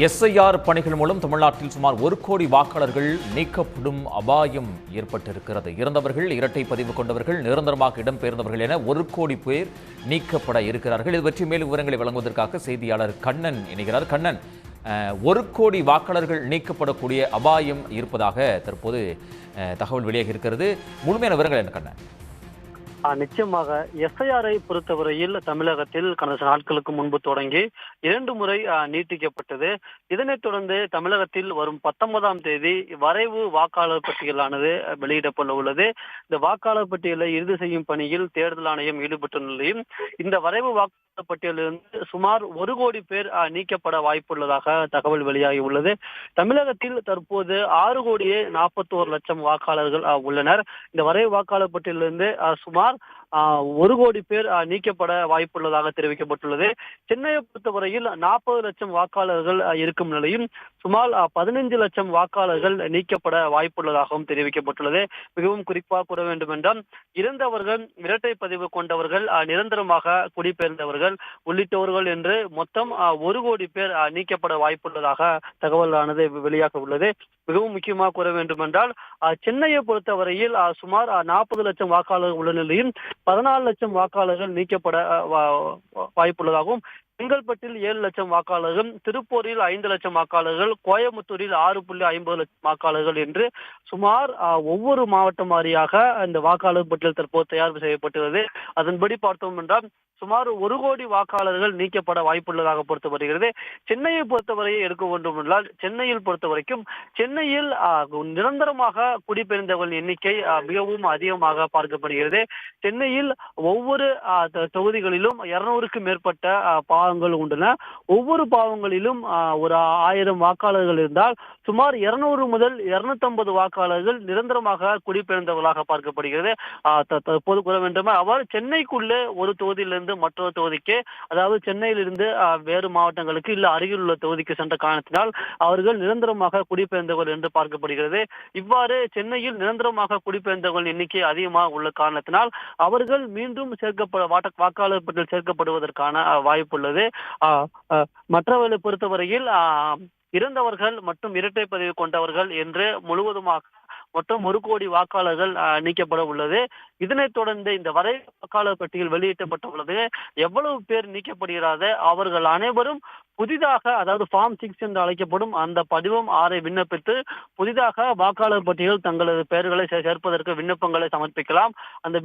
SIR பணிகள் மூலம் தமிழ்நாட்டில் சுமார் 1 கோடி வாக்காளர்கள் நீக்கப்படும் அபாயம் ஏற்பட்டிருக்கிறது. இறந்தவர்கள், இரட்டை பதிவு கொண்டவர்கள், நிரந்தரமாக இடம்பெயர்ந்தவர்கள் என 1 கோடி பேர் நீக்கப்பட இருக்கிறார்கள். இது பற்றி மேலும் விவரங்களை வழங்குவதற்காக செய்தியாளர் கண்ணன் இணைகிறார். கண்ணன், 1 கோடி வாக்காளர்கள் நீக்கப்படக்கூடிய அபாயம் இருப்பதாக தற்போது தகவல் வெளியாகி இருக்கிறது. முழுமையான விவரங்கள் என்ன கண்ணன்? நிச்சயமாக எஸ்ஐஆரை பொறுத்தவரையில் தமிழகத்தில் கடந்த நாட்களுக்கு முன்பு தொடங்கி 2 முறை நீட்டிக்கப்பட்டது. இதனைத் தொடர்ந்து தமிழகத்தில் வரும் 19ஆம் தேதி வரைவு வாக்காளர் பட்டியலானது வெளியிடப்பட உள்ளது. இந்த வாக்காளர் பட்டியலை இறுதி செய்யும் பணியில் தேர்தல் ஆணையம் ஈடுபட்டுள்ள நிலையும் இந்த வரைவு வாக்காளர் பட்டியலிருந்து சுமார் 1 கோடி பேர் நீக்கப்பட வாய்ப்புள்ளதாக தகவல் வெளியாகி உள்ளது. தமிழகத்தில் தற்போது 6 கோடியே 41 லட்சம் வாக்காளர்கள் உள்ளனர். இந்த வரைவு வாக்காளர் பட்டியலிருந்து சுமார் 1 கோடி பேர் நீக்கப்பட வாய்ப்புள்ளதாக தெரிவிக்கப்பட்டுள்ளது. சென்னையை பொறுத்தவரையில் 40 லட்சம் வாக்காளர்கள் இருக்கும் நிலையும் சுமார் 15 லட்சம் வாக்காளர்கள் நீக்கப்பட வாய்ப்புள்ளதாகவும் தெரிவிக்கப்பட்டுள்ளது. மிகவும் குறிப்பாக கூற வேண்டும் என்றால் இறந்தவர்கள், இரட்டை பதிவு கொண்டவர்கள், நிரந்தரமாக குடிபெயர்ந்தவர்கள் உள்ளிட்டவர்கள் என்று மொத்தம் 1 கோடி பேர் நீக்கப்பட வாய்ப்புள்ளதாக தகவலானது வெளியாக உள்ளது. மிகவும் முக்கியமாக கூற வேண்டும் என்றால் சென்னையை பொறுத்தவரையில் சுமார் 40 லட்சம் வாக்காளர்கள் உள்ள நிலையில் 14 லட்சம் வாக்காளர்கள் நீக்கப்பட வாய்ப்புள்ளதாகவும், செங்கல்பட்டில் 7 லட்சம் வாக்காளர்கள், திருப்பூரில் 5 லட்சம் வாக்காளர்கள், கோயம்புத்தூரில் 6.50 லட்சம் வாக்காளர்கள் என்று சுமார் ஒவ்வொரு மாவட்டம் வாரியாக இந்த வாக்காளர் பட்டியல் தற்போது தயார் செய்யப்பட்டுள்ளது. அதன்படி பார்த்தோம் என்றால் சுமார் 1 கோடி வாக்காளர்கள் நீக்கப்பட வாய்ப்புள்ளதாக பொறுத்து வருகிறது. சென்னையை பொறுத்தவரையை எடுக்க வேண்டும் என்றால் சென்னையில் பொறுத்தவரைக்கும் சென்னையில் நிரந்தரமாக குடிபெயர்ந்தவர்கள் எண்ணிக்கை மிகவும் அதிகமாக பார்க்கப்படுகிறது. சென்னையில் ஒவ்வொரு தொகுதிகளிலும் 200க்கும் மேற்பட்ட பாவங்கள் உண்டன. ஒவ்வொரு பாவங்களிலும் ஒரு 1000 வாக்காளர்கள் இருந்தால் சுமார் 200 முதல் 250 வாக்காளர்கள் நிரந்தரமாக குடிபெயர்ந்தவர்களாக பார்க்கப்படுகிறது. தற்போது கூற வேண்டும், அவர் சென்னைக்குள்ளே ஒரு தொகுதியிலிருந்து மற்றொரு தொகுதிக்கு, அதாவது சென்னையிலிருந்து வேறு மாவட்டங்களுக்கு இல்ல அருகில் உள்ள தொகுதிக்கு சென்ற காரணத்தினால் அவர்கள் நிரந்தரமாக குடிபெயர்ந்தவர்கள் என்று பார்க்கப்படுகிறது. இவ்வாறு சென்னையில் நிரந்தரமாக குடிபெயர்ந்தவர்கள் எண்ணிக்கை அதிகமாக உள்ள காரணத்தினால் அவர்கள் மீண்டும் வாக்காளர் பட்டியல் சேர்க்கப்படுவதற்கான வாய்ப்பு உள்ளது. மற்றவர்களை பொறுத்தவரையில் இறந்தவர்கள் மற்றும் இரட்டை பதிவு கொண்டவர்கள் என்று முழுவதுமாக மொத்தம் 1 கோடி வாக்காளர்கள் நீக்கப்பட உள்ளது. இதனைத் தொடர்ந்து இந்த வரைவு வாக்காளர் பட்டியல் வெளியிடப்பட்ட உள்ளது. எவ்வளவு பேர் நீக்கப்படுகிறாரோ அவர்கள் அனைவரும் புதிதாக, அதாவது ஃபார்ம் 6 என்று அழைக்கப்படும் அந்த படிவம் 6 விண்ணப்பித்து புதிதாக வாக்காளர் பட்டியல் தங்களது பெயர்களை சேர்ப்பதற்கு விண்ணப்பங்களை சமர்ப்பிக்கலாம். அந்த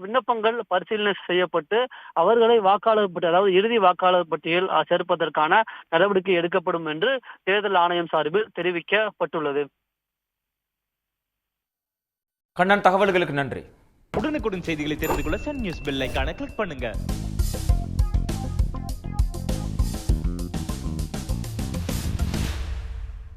விண்ணப்பங்கள் பரிசீலனை செய்யப்பட்டு அவர்களை வாக்காளர் பட்டியல், அதாவது இறுதி வாக்காளர் பட்டியல் சேர்ப்பதற்கான நடவடிக்கை எடுக்கப்படும் என்று தேர்தல் ஆணையம் சார்பில் தெரிவிக்கப்பட்டுள்ளது. கண்ணன், தகவல்களுக்கு நன்றி. உடனுக்குடன் செய்திகளை தெரிந்து கொள்ள சன் நியூஸ் பெல் ஐகானை கிளிக் பண்ணுங்க.